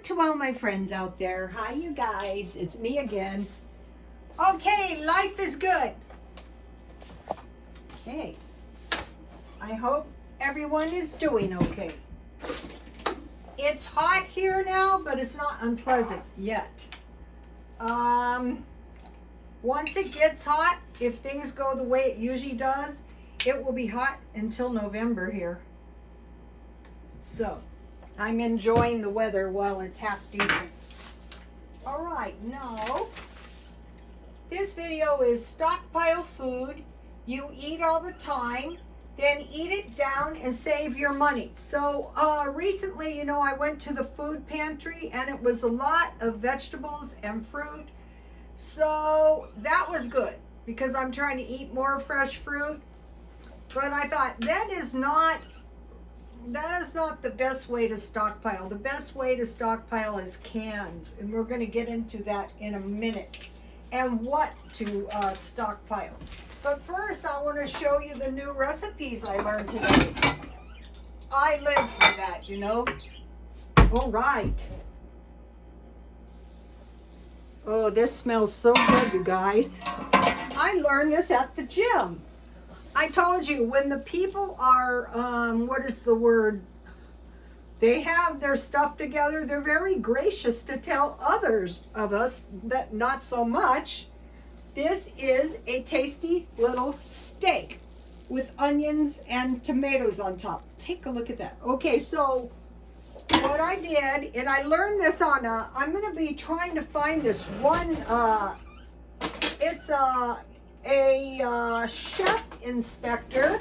to all my friends out there. Hi, you guys. It's me again. Okay, life is good. Okay. I hope everyone is doing okay. It's hot here now, but it's not unpleasant yet. Once it gets hot, if things go the way it usually does, it will be hot until November here. So, I'm enjoying the weather while it's half decent. All right, now, this video is stockpile food. You eat all the time, then eat it down and save your money. So recently, you know, I went to the food pantry and it was a lot of vegetables and fruit. So that was good because I'm trying to eat more fresh fruit. But I thought that is not the best way to stockpile. The best way to stockpile is cans, and we're going to get into that in a minute, and what to stockpile. But first, I want to show you the new recipes I learned today. I live for that, you know. All right. Oh, this smells so good, you guys. I learned this at the gym. I told you, when the people are, what is the word? They have their stuff together, they're very gracious to tell others of us that not so much. This is a tasty little steak with onions and tomatoes on top. Take a look at that. Okay, so what I did, and I learned this on I'm going to be trying to find this one, it's a chef instructor,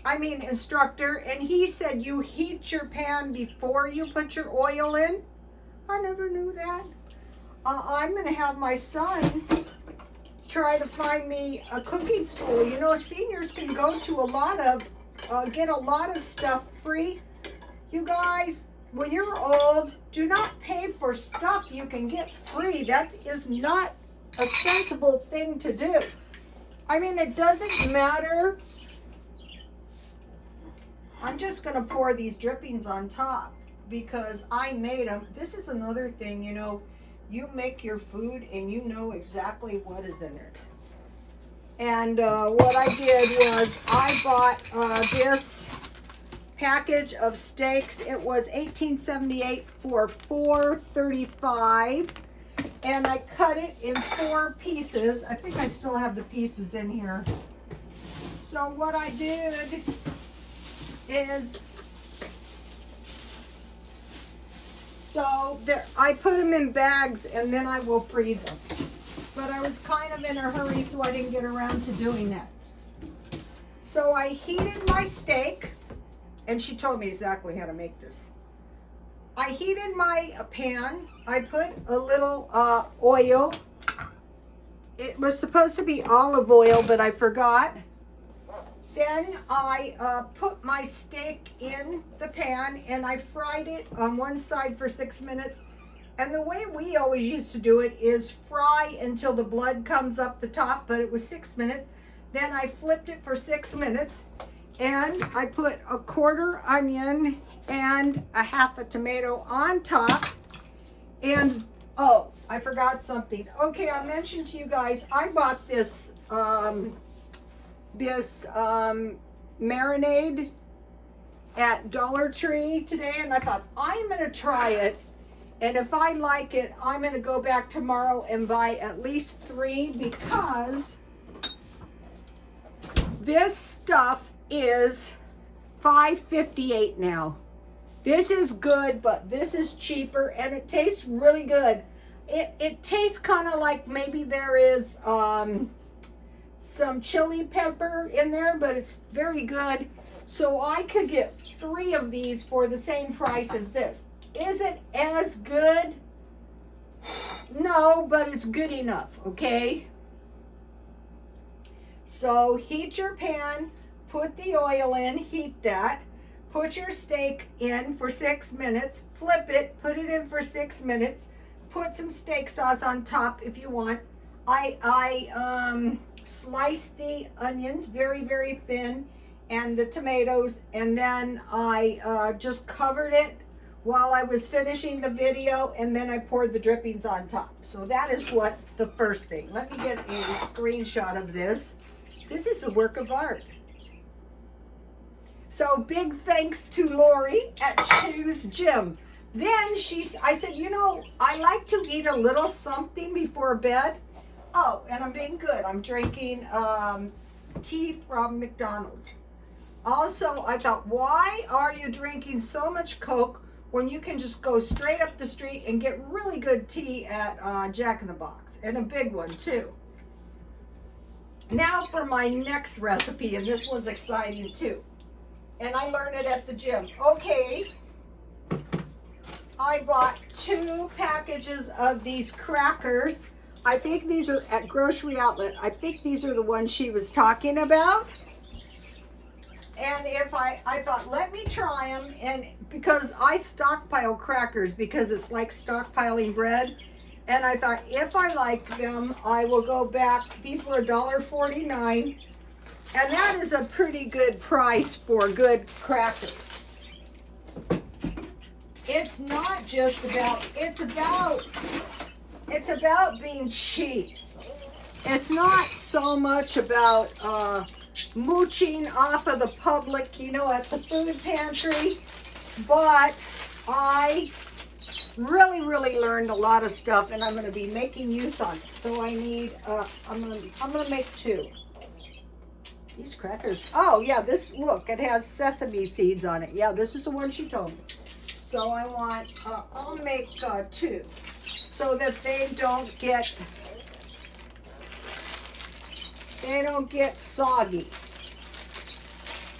and he said you heat your pan before you put your oil in. I never knew that. I'm going to have my son try to find me a cooking school. You know, seniors can go to a lot of, get a lot of stuff free. You guys, when you're old, do not pay for stuff you can get free. That is not a sensible thing to do. I mean, it doesn't matter. I'm just going to pour these drippings on top because I made them. This is another thing, you know, you make your food and you know exactly what is in it. And what I did was I bought this package of steaks. It was $18.78 for $4.35. And I cut it in 4 pieces. I think I still have the pieces in here. So what I did is, I put them in bags and then I will freeze them. But I was kind of in a hurry, so I didn't get around to doing that. So I heated my steak, and she told me exactly how to make this. I heated my pan. I put a little oil. It was supposed to be olive oil, but I forgot. Then I put my steak in the pan and I fried it on one side for 6 minutes. And the way we always used to do it is fry until the blood comes up the top, but it was 6 minutes. Then I flipped it for 6 minutes and I put a 1/4 onion and a 1/2 tomato on top. And oh, I forgot something. Okay, I mentioned to you guys, I bought this marinade at Dollar Tree today, and I thought I'm going to try it, and if I like it, I'm going to go back tomorrow and buy at least 3 because this stuff is $5.58 now. This is good, but this is cheaper, and it tastes really good. It tastes kind of like maybe there is some chili pepper in there, but it's very good. So I could get 3 of these for the same price as this. Is it as good? No, but it's good enough, okay? So heat your pan, put the oil in, heat that. Put your steak in for 6 minutes, flip it, put it in for 6 minutes, put some steak sauce on top if you want. I sliced the onions very, very thin and the tomatoes, and then I just covered it while I was finishing the video, and then I poured the drippings on top. So that is what the first thing. Let me get a screenshot of this. This is a work of art. So big thanks to Lori at Shoes Gym. Then I said, you know, I like to eat a little something before bed. Oh, and I'm being good. I'm drinking tea from McDonald's. Also, I thought, why are you drinking so much Coke when you can just go straight up the street and get really good tea at Jack in the Box, and a big one too. Now for my next recipe, and this one's exciting too. And I learned it at the gym. Okay, I bought 2 packages of these crackers. I think these are at Grocery Outlet. I think these are the ones she was talking about. And if I thought, let me try them, and because I stockpile crackers because it's like stockpiling bread, and I thought if I like them, I will go back. These were $1.49, and that is a pretty good price for good crackers. It's not just about, it's about being cheap. It's not so much about mooching off of the public, you know, at the food pantry, but I really learned a lot of stuff, and I'm going to be making use on it. So I need I'm going to make 2. These crackers, oh yeah, this, look, it has sesame seeds on it. Yeah, this is the one she told me. So I want I'll make 2 so that they don't get soggy.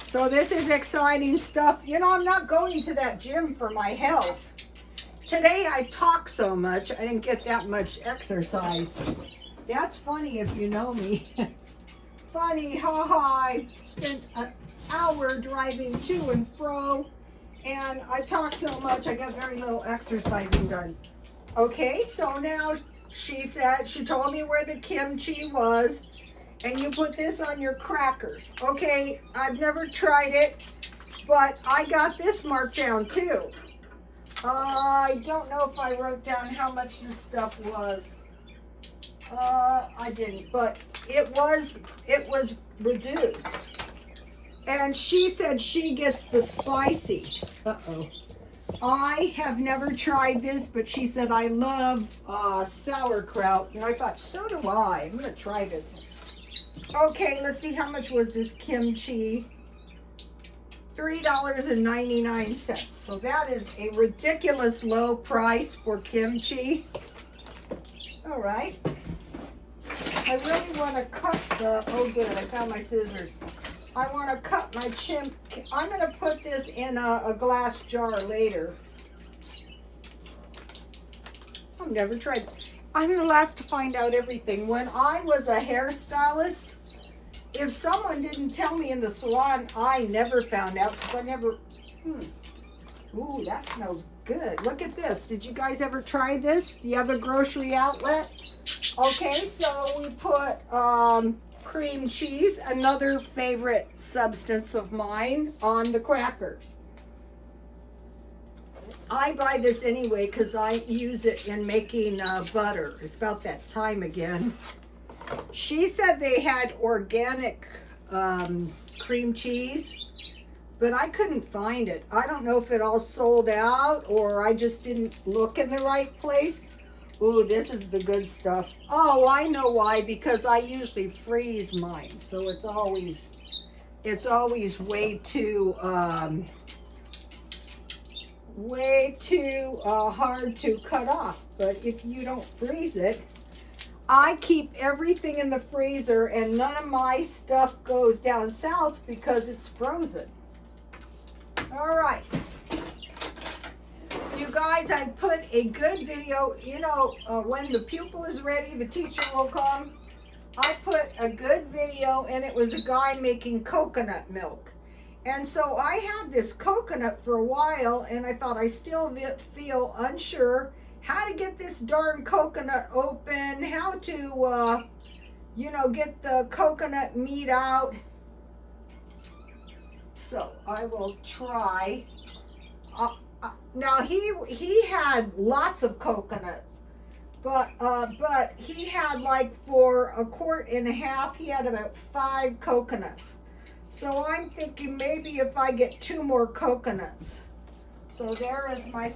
So this is exciting stuff. You know, I'm not going to that gym for my health. Today I talk so much, I didn't get that much exercise. That's funny if you know me. Funny, haha. I spent an hour driving to and fro, and I talk so much I got very little exercising done. Okay, so now she told me where the kimchi was. And you put this on your crackers. Okay, I've never tried it, but I got this marked down too. I don't know if I wrote down how much this stuff was. I didn't, but it was reduced. And she said she gets the spicy. Uh-oh. I have never tried this, but she said I love sauerkraut. And I thought, so do I. I'm going to try this. Okay, let's see, how much was this kimchi? $3.99. So that is a ridiculous low price for kimchi. All right. I really want to cut the, oh good, I found my scissors. I want to cut my I'm going to put this in a glass jar later. I've never tried. I'm the last to find out everything. When I was a hairstylist, if someone didn't tell me in the salon, I never found out because I never, Ooh, that smells good. Look at this. Did you guys ever try this? Do you have a Grocery Outlet? Okay, so we put cream cheese, another favorite substance of mine, on the crackers. I buy this anyway because I use it in making butter. It's about that time again. She said they had organic cream cheese, but I couldn't find it. I don't know if it all sold out or I just didn't look in the right place. Ooh, this is the good stuff. Oh, I know why, because I usually freeze mine, so it's always way too hard to cut off. But if you don't freeze it, I keep everything in the freezer and none of my stuff goes down south because it's frozen. All right, you guys, I put a good video, you know, when the pupil is ready, the teacher will come. I put a good video, and it was a guy making coconut milk. And so I had this coconut for a while, and I thought I still feel unsure how to get this darn coconut open, how to, you know, get the coconut meat out. So I will try. Now he had lots of coconuts, but he had, like, for a quart and a half, he had about 5 coconuts. So I'm thinking maybe if I get 2 more coconuts. So there is my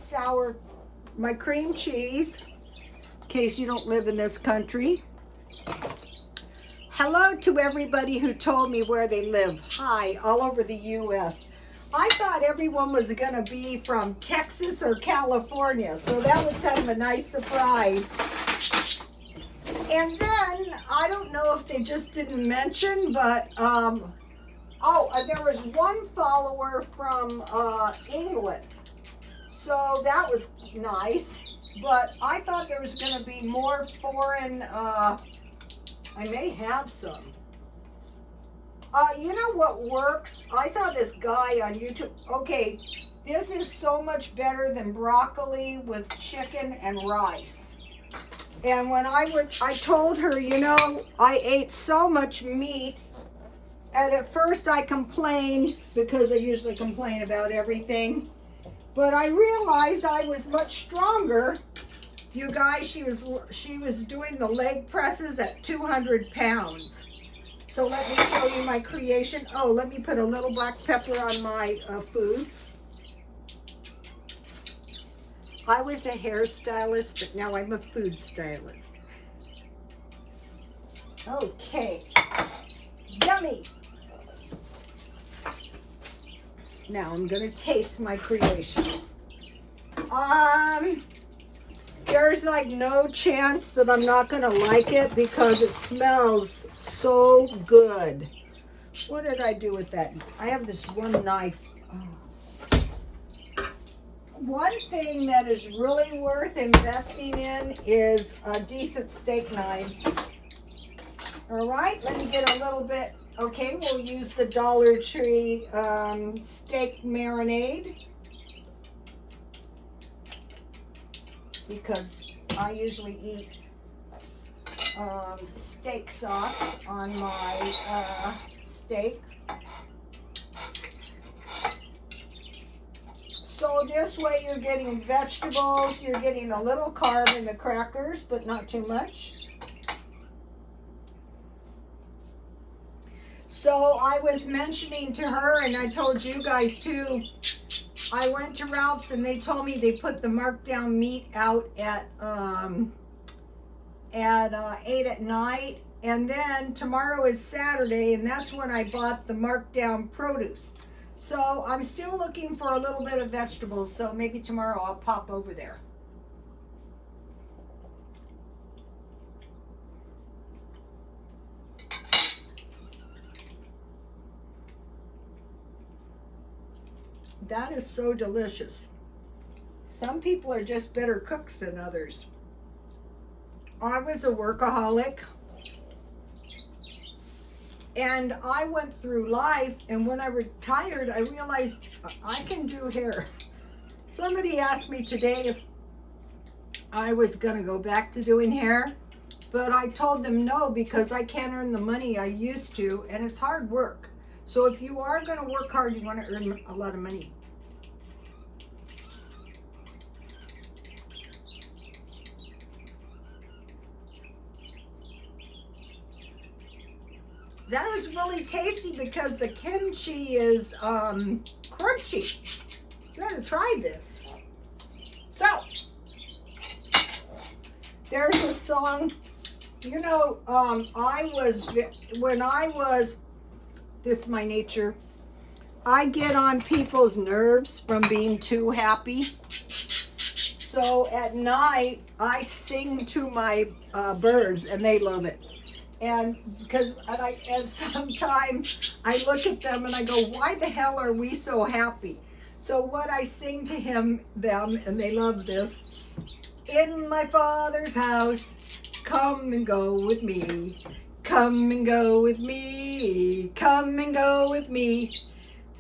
cream cheese, in case you don't live in this country. Hello to everybody who told me where they live. Hi, all over the U.S. I thought everyone was going to be from Texas or California, so that was kind of a nice surprise. And then, I don't know if they just didn't mention, but, there was one follower from England, so that was nice. But I thought there was going to be more foreign, I may have some. You know what works? I saw this guy on YouTube. Okay, this is so much better than broccoli with chicken and rice. And when I told her, you know, I ate so much meat, and at first I complained, because I usually complain about everything, but I realized I was much stronger. You guys, she was doing the leg presses at 200 pounds. So let me show you my creation. Oh, let me put a little black pepper on my food. I was a hairstylist, but now I'm a food stylist. Okay. Yummy. Now I'm going to taste my creation. There's like no chance that I'm not going to like it because it smells so good. What did I do with that? I have this one knife. Oh. One thing that is really worth investing in is decent steak knives. All right, let me get a little bit. Okay, we'll use the Dollar Tree steak marinade, because I usually eat steak sauce on my steak. So this way you're getting vegetables, you're getting a little carb in the crackers, but not too much. So I was mentioning to her, and I told you guys too, I went to Ralph's and they told me they put the markdown meat out at 8 at night, and then tomorrow is Saturday, and that's when I bought the markdown produce. So I'm still looking for a little bit of vegetables, so maybe tomorrow I'll pop over there. That is so delicious. Some people are just better cooks than others. I was a workaholic, and I went through life, and when I retired, I realized I can do hair. Somebody asked me today if I was going to go back to doing hair, but I told them no, because I can't earn the money I used to, and it's hard work. So if you are going to work hard, you want to earn a lot of money. That is really tasty because the kimchi is crunchy. You gotta try this. So, there's a song, you know, this is my nature, I get on people's nerves from being too happy. So at night, I sing to my birds, and they love it. And sometimes I look at them and I go, why the hell are we so happy? So what I sing to them, and they love this, in my Father's house, come and go with me, come and go with me, come and go with me.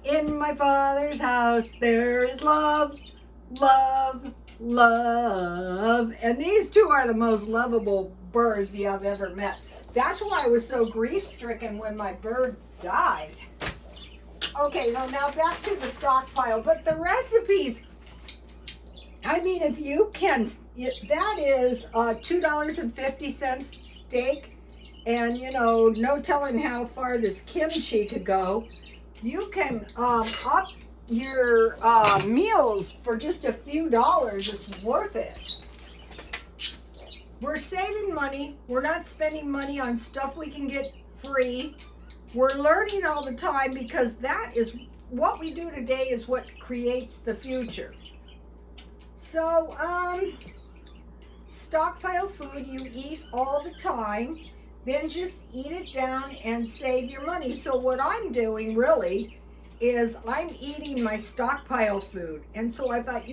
In my Father's house, there is love, love, love. And these two are the most lovable birds you have ever met. That's why I was so grief-stricken when my bird died. Okay, now back to the stockpile. But the recipes, I mean, if you can, that is $2.50 steak, and no telling how far this kimchi could go. You can up your meals for just a few dollars. It's worth it. We're saving money. We're not spending money on stuff we can get free. We're learning all the time, because that is what we do today is what creates the future. So, stockpile food you eat all the time, then just eat it down and save your money. So what I'm doing really is I'm eating my stockpile food. And so I thought,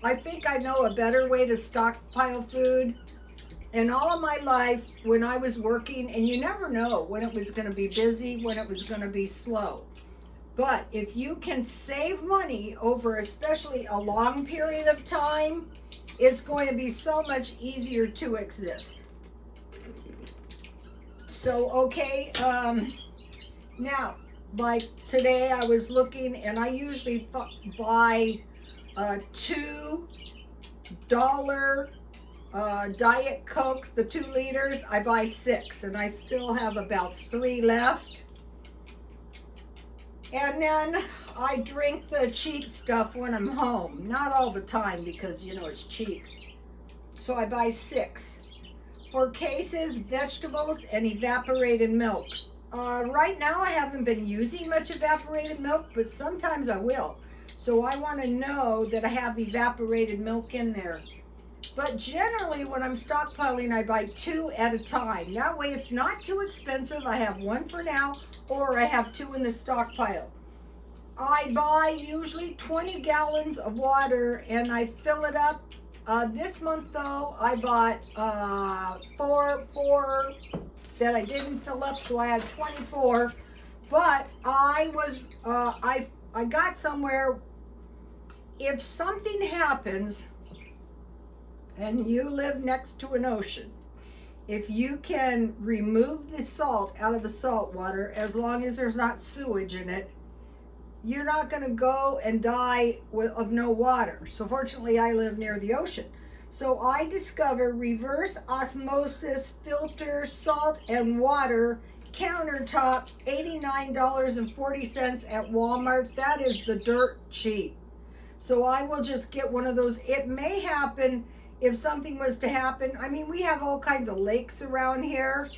I think I know a better way to stockpile food. In all of my life, when I was working, and you never know when it was going to be busy, when it was going to be slow. But if you can save money over especially a long period of time, it's going to be so much easier to exist. So, okay, now, like today I was looking, and I usually buy $2 Diet Cokes, the 2 liters. I buy 6, and I still have about 3 left. And then I drink the cheap stuff when I'm home. Not all the time, because, it's cheap. So I buy 6. For cases, vegetables, and evaporated milk. Right now I haven't been using much evaporated milk, but sometimes I will. So I want to know that I have evaporated milk in there. But generally when I'm stockpiling, I buy 2 at a time. That way it's not too expensive. I have 1 for now, or I have 2 in the stockpile. I buy usually 20 gallons of water, and I fill it up. This month though, I bought 4 that I didn't fill up, so I have 24. But I got somewhere. If something happens and you live next to an ocean, if you can remove the salt out of the salt water, as long as there's not sewage in it, you're not going to go and die of no water. So fortunately I live near the ocean. So I discovered reverse osmosis filter salt and water countertop, $89.40 at Walmart. That is the dirt cheap. So I will just get one of those. It may happen if something was to happen. I mean, we have all kinds of lakes around here,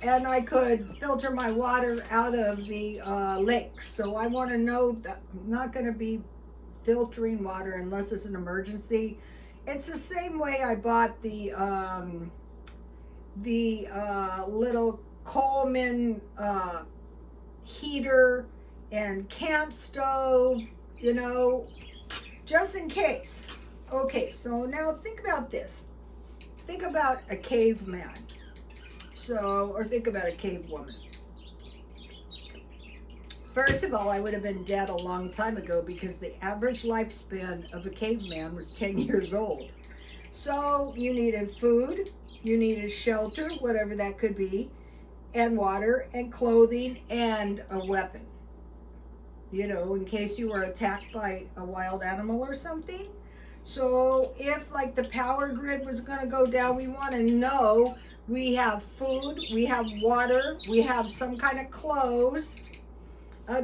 and I could filter my water out of the lakes. So I want to know that I'm not going to be filtering water unless it's an emergency. It's the same way I bought the little Coleman heater and camp stove, just in case. Okay, so now think about this. Think about a caveman. Or think about a cave woman. First of all, I would have been dead a long time ago, because the average lifespan of a caveman was 10 years old. So you needed food, you needed shelter, whatever that could be, and water and clothing and a weapon. In case you were attacked by a wild animal or something. So if like the power grid was going to go down, we want to know we have food, we have water, we have some kind of clothes.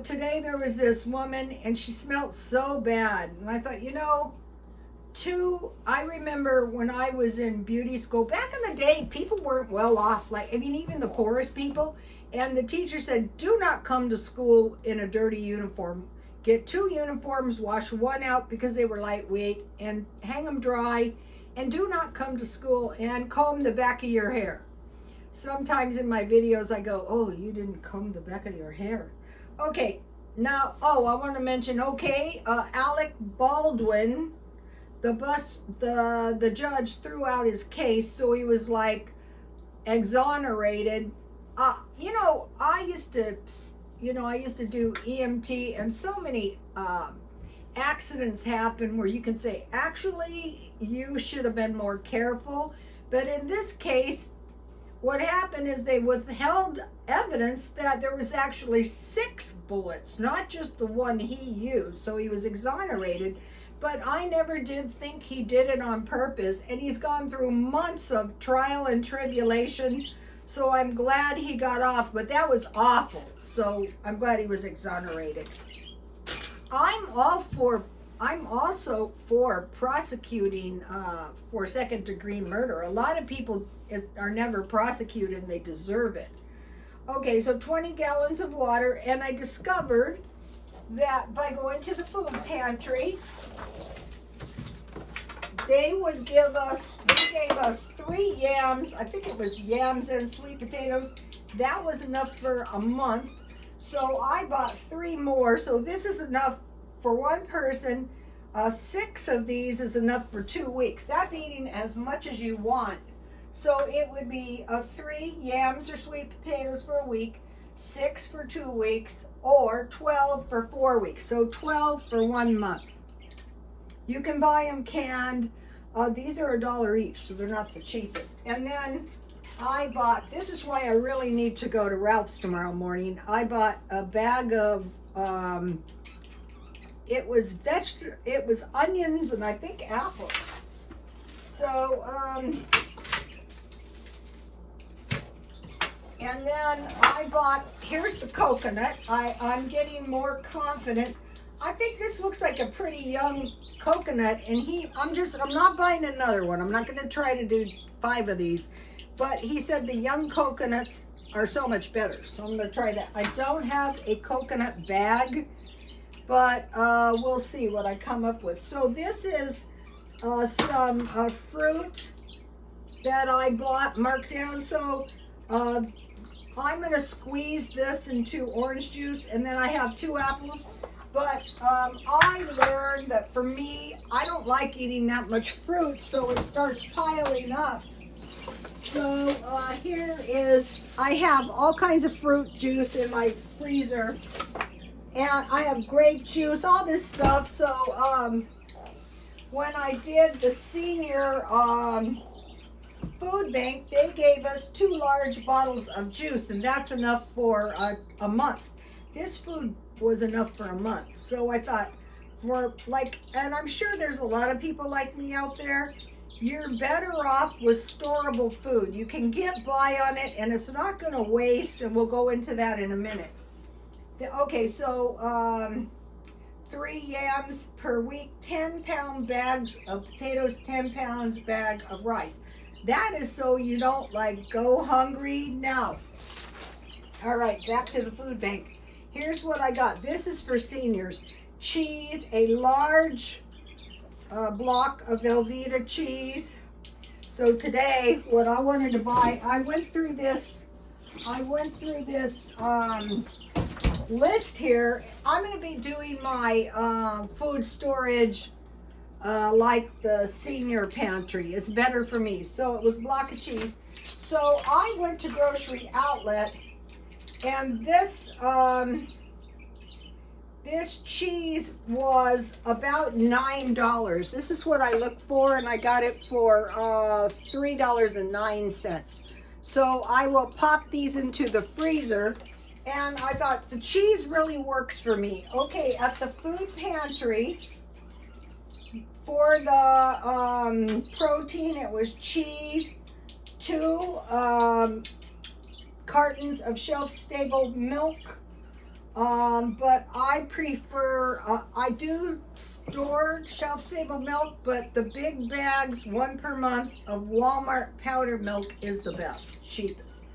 Today there was this woman, and she smelled so bad. And I thought, I remember when I was in beauty school, back in the day, people weren't well off. Even the poorest people. And the teacher said, do not come to school in a dirty uniform. Get 2 uniforms, wash 1 out because they were lightweight, and hang them dry. And do not come to school and comb the back of your hair. Sometimes in my videos I go, oh, you didn't comb the back of your hair. Okay, now, I want to mention, Alec Baldwin, the judge threw out his case, so he was exonerated. I used to do EMT, and so many accidents happen where you can say, actually, you should have been more careful. But in this case, what happened is they withheld evidence that there was actually 6 bullets, not just the one he used. So he was exonerated. but I never did think he did it on purpose, and he's gone through months of trial and tribulation, so I'm glad he got off, but that was awful, so I'm glad he was exonerated. I'm also for prosecuting for second-degree murder. A lot of people are never prosecuted, and they deserve it. Okay, so 20 gallons of water, and I discovered that by going to the food pantry, they gave us 3 yams. I think it was yams and sweet potatoes. That was enough for a month. So I bought 3 more. So this is enough for 1 person. 6 of these is enough for 2 weeks. That's eating as much as you want. So it would be 3 yams or sweet potatoes for a week, 6 for 2 weeks, or 12 for 4 weeks. So 12 for 1 month. You can buy them canned. These are $1 each, so they're not the cheapest. And then I bought, this is why I really need to go to Ralph's tomorrow morning. I bought a bag of, it was onions and I think apples. So, and then I bought, here's the coconut. I'm getting more confident. I think this looks like a pretty young coconut, and I'm not buying another one. I'm not going to try to do 5 of these, but he said the young coconuts are so much better, so I'm going to try that. I don't have a coconut bag, but we'll see what I come up with. So this is some fruit that I bought marked down. So I'm going to squeeze this into orange juice, and then I have 2 apples. But I learned that for me, I don't like eating that much fruit, so it starts piling up. So here is, I have all kinds of fruit juice in my freezer, and I have grape juice, all this stuff. So when I did the senior food bank, they gave us 2 large bottles of juice, and that's enough for a month. This food was enough for a month. So I thought, and I'm sure there's a lot of people like me out there, you're better off with storable food. You can get by on it, and it's not going to waste, and we'll go into that in a minute. Okay, so 3 yams per week, 10-pound bags of potatoes, 10 pounds bag of rice. That is so you don't go hungry. Now, all right, back to the food bank. Here's what I got. This is for seniors. Cheese, a large block of Velveeta cheese. So today, what I wanted to buy, I went through this list here. I'm going to be doing my food storage like the senior pantry. It's better for me. So it was a block of cheese. So I went to Grocery Outlet, and this cheese was about $9. This is what I looked for, and I got it for $3.09. So I will pop these into the freezer, and I thought the cheese really works for me. Okay, at the food pantry, for the protein, it was cheese, 2 cartons of shelf-stable milk, but I prefer, I do store shelf-stable milk, but the big bags, 1 per month, of Walmart powdered milk is the best, cheapest.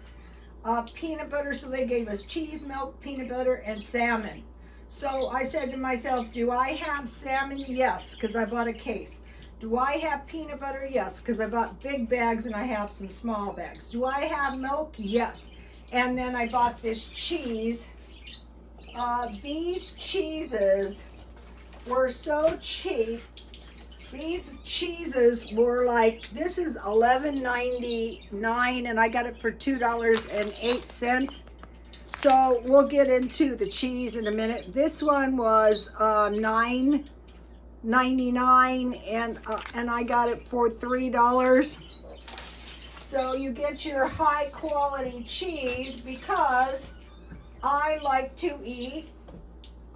Peanut butter, so they gave us cheese, milk, peanut butter, and salmon. So I said to myself, do I have salmon? Yes, because I bought a case. Do I have peanut butter? Yes, because I bought big bags and I have some small bags. Do I have milk? Yes. And then I bought this cheese. These cheeses were so cheap. These cheeses were this is $11.99, and I got it for $2.08. So we'll get into the cheese in a minute. This one was $9.99, and I got it for $3. So you get your high quality cheese, because I like to eat.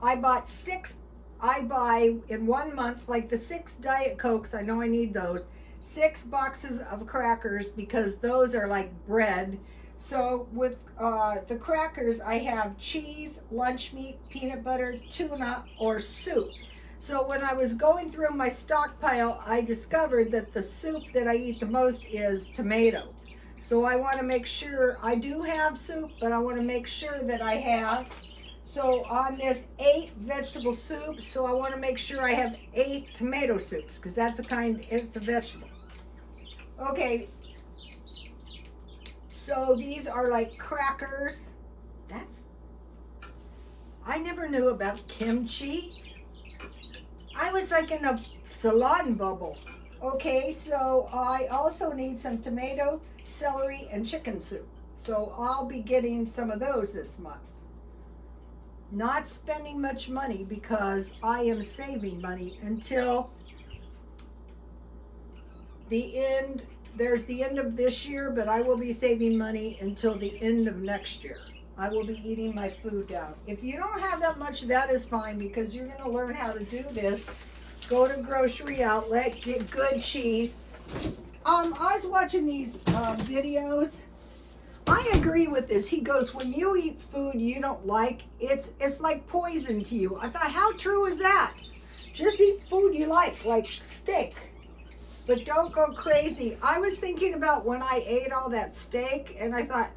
I bought 6 I buy in 1 month, like the 6 Diet Cokes, I know I need those, 6 boxes of crackers because those are like bread. So with the crackers, I have cheese, lunch meat, peanut butter, tuna, or soup. So when I was going through my stockpile, I discovered that the soup that I eat the most is tomato. So I want to make sure I do have soup, but I want to make sure that I have. So on this 8 vegetable soups, so I want to make sure I have 8 tomato soups because that's a kind, it's a vegetable. Okay, so these are like crackers. I never knew about kimchi. I was like in a salon bubble. Okay, so I also need some tomato, celery, and chicken soup. So I'll be getting some of those this month. Not spending much money because I am saving money until the end. There's the end of this year, but I will be saving money until the end of next year. I will be eating my food down. If you don't have that much, that is fine because you're going to learn how to do this. Go to grocery outlet, get good cheese. I was watching these videos. I agree with this. He goes, when you eat food you don't like, it's like poison to you. I thought, how true is that? Just eat food you like steak. But don't go crazy. I was thinking about when I ate all that steak, and I thought,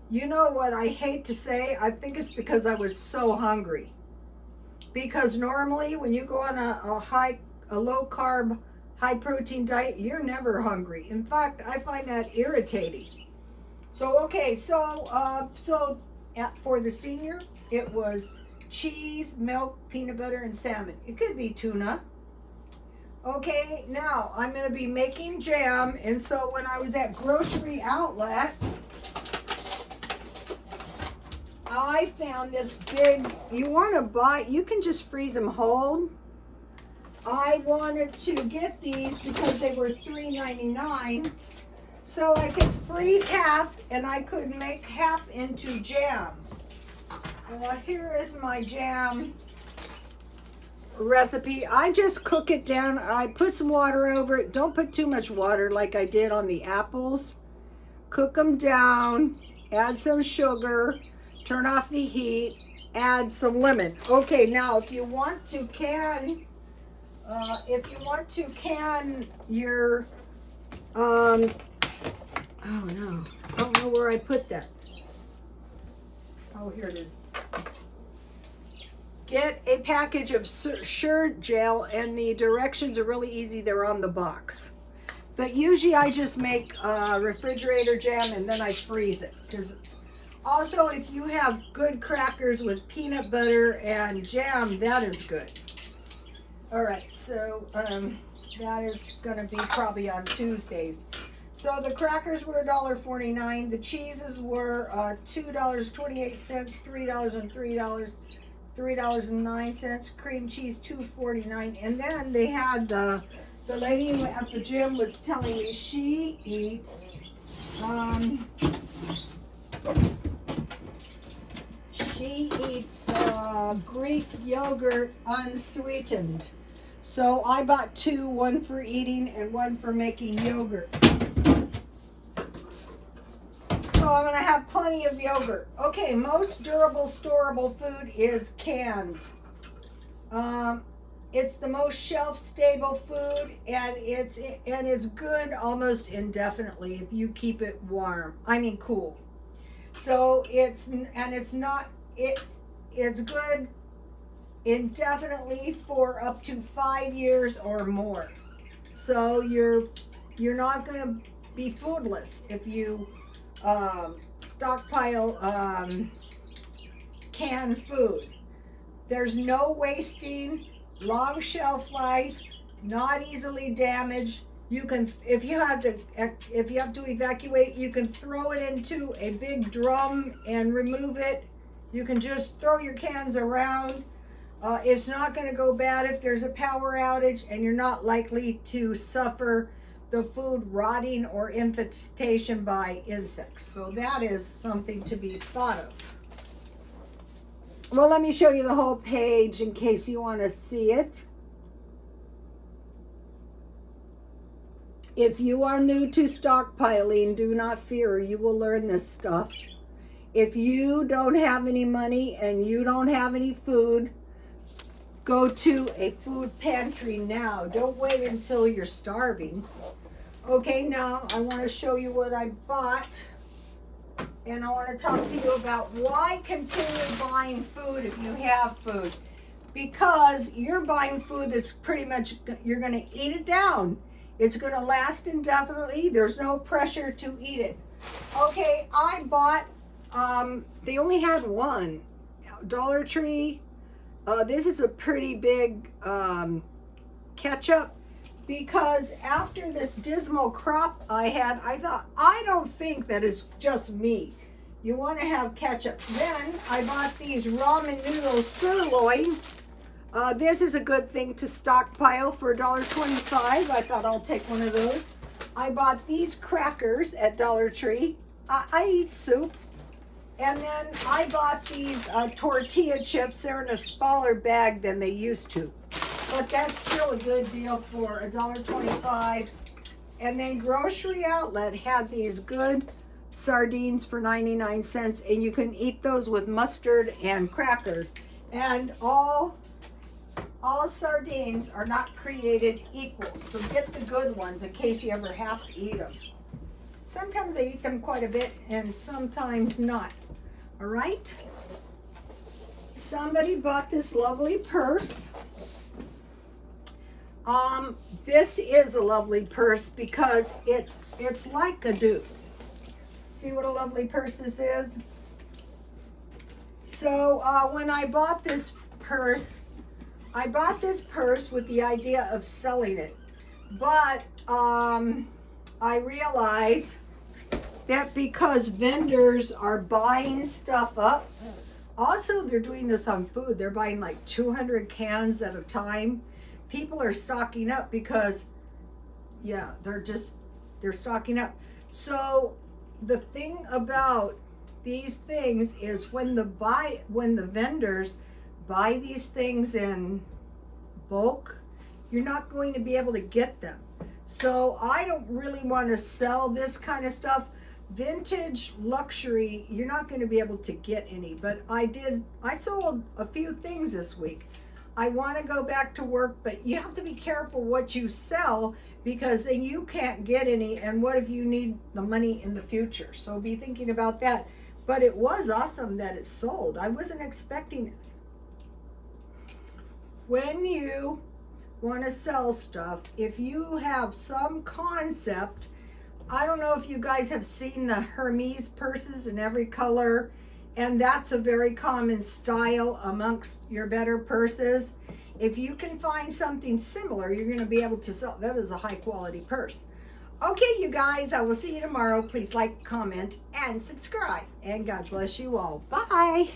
you know what I hate to say? I think it's because I was so hungry. Because normally when you go on a low carb, high protein diet, you're never hungry. In fact, I find that irritating. So, okay, for the senior, it was cheese, milk, peanut butter, and salmon. It could be tuna. Okay, now I'm going to be making jam. And so when I was at grocery outlet, I found this big, you can just freeze them whole. I wanted to get these because they were $3.99. So I could freeze half and I could make half into jam. Here is my jam recipe. I just cook it down. I put some water over it. Don't put too much water like I did on the apples. Cook them down, add some sugar, turn off the heat, add some lemon. Okay, now if you want to can your oh no, I don't know where I put that. Oh, here it is. Get a package of shirt gel, and the directions are really easy. They're on the box. But usually I just make refrigerator jam and then I freeze it. Because also if you have good crackers with peanut butter and jam, that is good. All right, so that is going to be probably on Tuesdays. So the crackers were $1.49. The cheeses were $2.28, $3 and $3. $3.09, cream cheese $2.49, and then they had the lady at the gym was telling me she eats Greek yogurt unsweetened. So I bought 2, one for eating and one for making yogurt. So I'm going to have plenty of yogurt. Okay, most durable, storable food is cans. It's the most shelf-stable food, and it's good almost indefinitely if you keep it warm. I mean, cool. So it's good indefinitely for up to 5 years or more. So you're not going to be foodless if you stockpile canned food. There's no wasting, long shelf life, not easily damaged. You can, if you have to evacuate, you can throw it into a big drum and remove it. You can just throw your cans around. It's not going to go bad if there's a power outage, and you're not likely to suffer the food rotting or infestation by insects. So that is something to be thought of. Well, let me show you the whole page in case you want to see it. If you are new to stockpiling, do not fear, you will learn this stuff. If you don't have any money and you don't have any food, go to a food pantry now. Don't wait until you're starving. Okay, now I want to show you what I bought. And I want to talk to you about why continue buying food if you have food. Because you're buying food that's pretty much, you're going to eat it down. It's going to last indefinitely. There's no pressure to eat it. Okay, I bought, they only had one. Dollar Tree. This is a pretty big ketchup. Because after this dismal crop I had, I thought, I don't think that it's just me. You want to have ketchup. Then I bought these ramen noodles sirloin. This is a good thing to stockpile for $1.25. I thought I'll take one of those. I bought these crackers at Dollar Tree. I eat soup. And then I bought these tortilla chips. They're in a smaller bag than they used to. But that's still a good deal for $1.25. And then Grocery Outlet had these good sardines for 99 cents. And you can eat those with mustard and crackers. And all sardines are not created equal. So get the good ones in case you ever have to eat them. Sometimes I eat them quite a bit and sometimes not. All right? Somebody bought this lovely purse. This is a lovely purse because it's like a dupe. See what a lovely purse this is? So when I bought this purse with the idea of selling it. But I realized that because vendors are buying stuff up, also they're doing this on food. They're buying like 200 cans at a time. People are stocking up because, yeah, they're stocking up. So the thing about these things is when the vendors buy these things in bulk, you're not going to be able to get them. So I don't really want to sell this kind of stuff. Vintage luxury, you're not going to be able to get any, but I sold a few things this week. I want to go back to work, but you have to be careful what you sell because then you can't get any, and what if you need the money in the future? So be thinking about that. But it was awesome that it sold. I wasn't expecting it. When you want to sell stuff, if you have some concept, I don't know if you guys have seen the Hermes purses in every color, and that's a very common style amongst your better purses. If you can find something similar, you're going to be able to sell. That is a high quality purse. Okay, you guys, I will see you tomorrow. Please like, comment, and subscribe. And God bless you all. Bye.